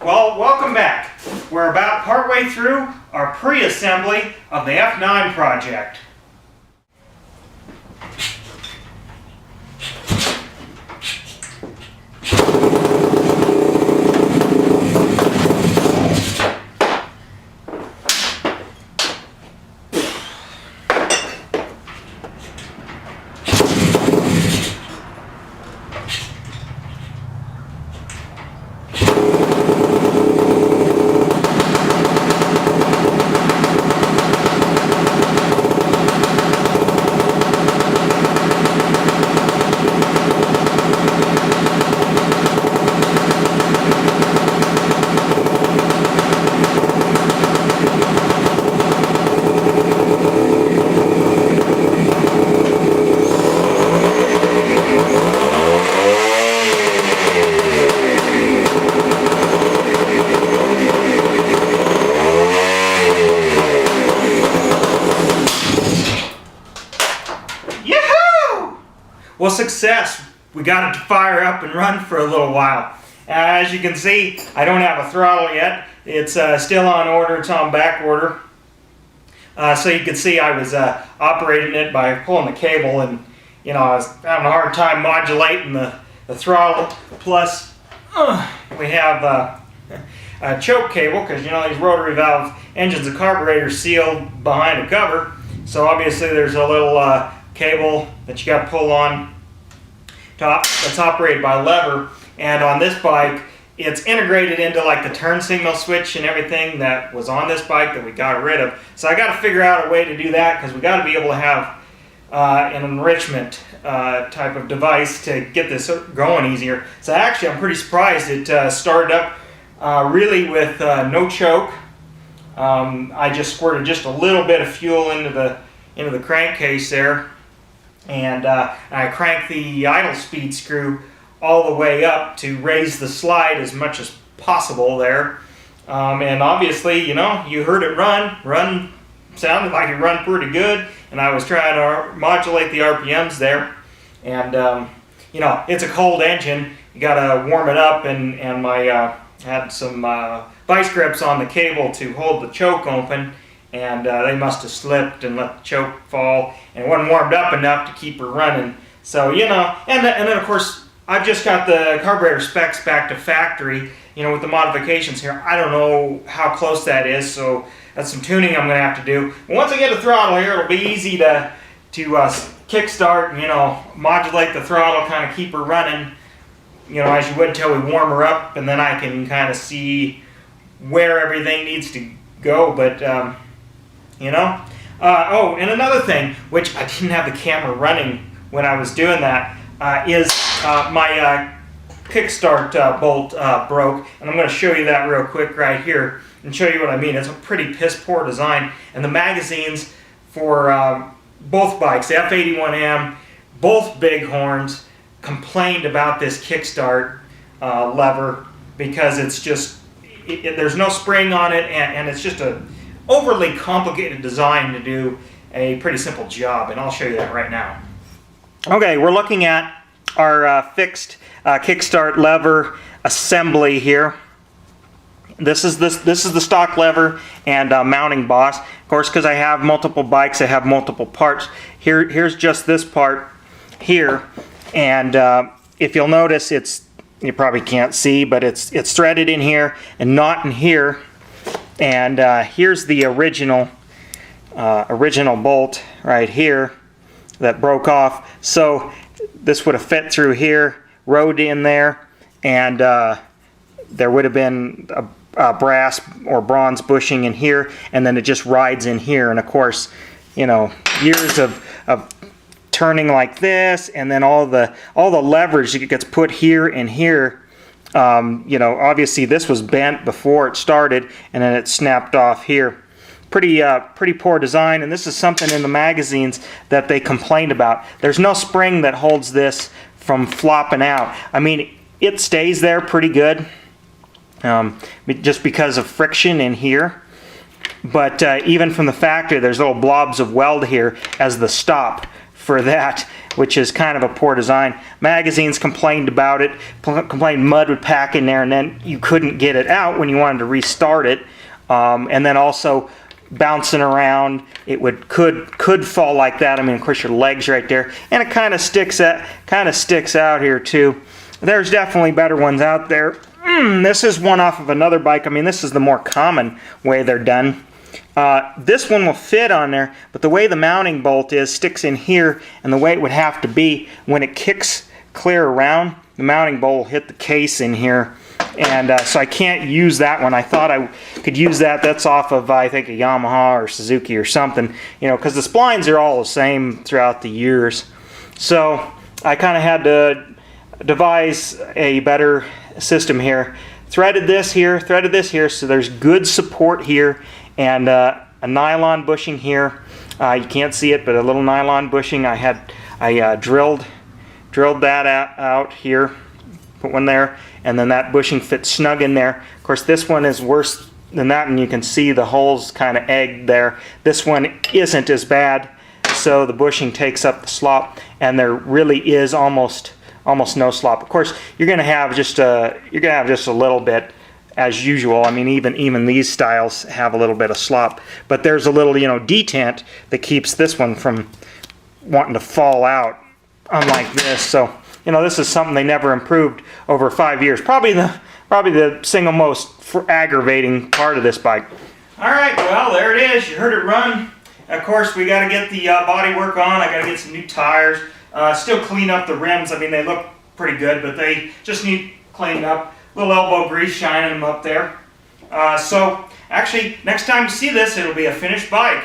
Well, welcome back. We're about partway through our pre-assembly of the F9 project. Well, success. We got it to fire up and run for a little while. As you can see, I don't have a throttle yet. It's still on order. It's on back order. So you can see I was operating it by pulling the cable, and I was having a hard time modulating the throttle. Plus, we have a choke cable because these rotary valve engines and carburetors sealed behind a cover. So obviously there's a little cable that you got to pull on top that's operated by lever, and on this bike it's integrated into like the turn signal switch and everything that was on this bike that we got rid of. So I got to figure out a way to do that because we got to be able to have an enrichment type of device to get this going easier. So actually I'm pretty surprised it started up really with no choke. I just squirted just a little bit of fuel into the crankcase there, and I cranked the idle speed screw all the way up to raise the slide as much as possible there. And obviously, you heard it run sounded like it run pretty good, and I was trying to modulate the RPMs there. And it's a cold engine. You gotta warm it up, and my had some vice grips on the cable to hold the choke open, and they must have slipped and let the choke fall, and it wasn't warmed up enough to keep her running. So and then of course I've just got the carburetor specs back to factory, with the modifications here. I don't know how close that is, so that's some tuning I'm going to have to do. But once I get a throttle here, it'll be easy to kickstart and modulate the throttle, kind of keep her running, as you would until we warm her up, and then I can kind of see where everything needs to go. But oh, and another thing, which I didn't have the camera running when I was doing that, is my kickstart bolt broke, and I'm going to show you that real quick right here and show you what I mean. It's a pretty piss poor design, and the magazines for both bikes, the F81M, both bighorns, complained about this kickstart lever because it's just there's no spring on it, and it's just a overly complicated design to do a pretty simple job, and I'll show you that right now. Okay, we're looking at our fixed kickstart lever assembly here. This is the stock lever and mounting boss. Of course, because I have multiple bikes, I have multiple parts. Here's just this part here, and if you'll notice, you probably can't see, but it's threaded in here and not in here. And here's the original bolt right here that broke off. So this would have fit through here, rode in there, and there would have been a brass or bronze bushing in here, and then it just rides in here. And of course, years of turning like this, and then all the leverage that gets put here and here. Obviously this was bent before it started, and then it snapped off here. Pretty poor design, and this is something in the magazines that they complained about. There's no spring that holds this from flopping out. I mean, it stays there pretty good, just because of friction in here. But even from the factory, there's little blobs of weld here as the stop for that, which is kind of a poor design. Magazines complained about it, complained mud would pack in there, and then you couldn't get it out when you wanted to restart it. And then also bouncing around, it could fall like that. I mean, of course, your leg's right there, and it kind of sticks out here too. There's definitely better ones out there. This is one off of another bike. I mean, this is the more common way they're done. This one will fit on there, but the way the mounting bolt is, sticks in here, and the way it would have to be when it kicks clear around, the mounting bolt will hit the case in here, and so I can't use that one. I thought I could use that. That's off of, I think, a Yamaha or Suzuki or something, you know, because the splines are all the same throughout the years. So I kind of had to devise a better system here. Threaded this here, so there's good support here, and a nylon bushing here. You can't see it, but a little nylon bushing. I drilled that out here, put one there, and then that bushing fits snug in there. Of course, this one is worse than that, and you can see the holes kind of egged there. This one isn't as bad, so the bushing takes up the slop, and there really is almost no slop. Of course, you're going to have just a little bit, as usual. I mean, even these styles have a little bit of slop, but there's a little, you know, detent that keeps this one from wanting to fall out, unlike this. So, you know, this is something they never improved over 5 years. Probably the single most aggravating part of this bike. All right, well, there it is. You heard it run. Of course, we got to get the body work on. I got to get some new tires. Still clean up the rims. I mean, they look pretty good, but they just need cleaning up. Little elbow grease shining them up there. So, actually, next time you see this, it'll be a finished bike.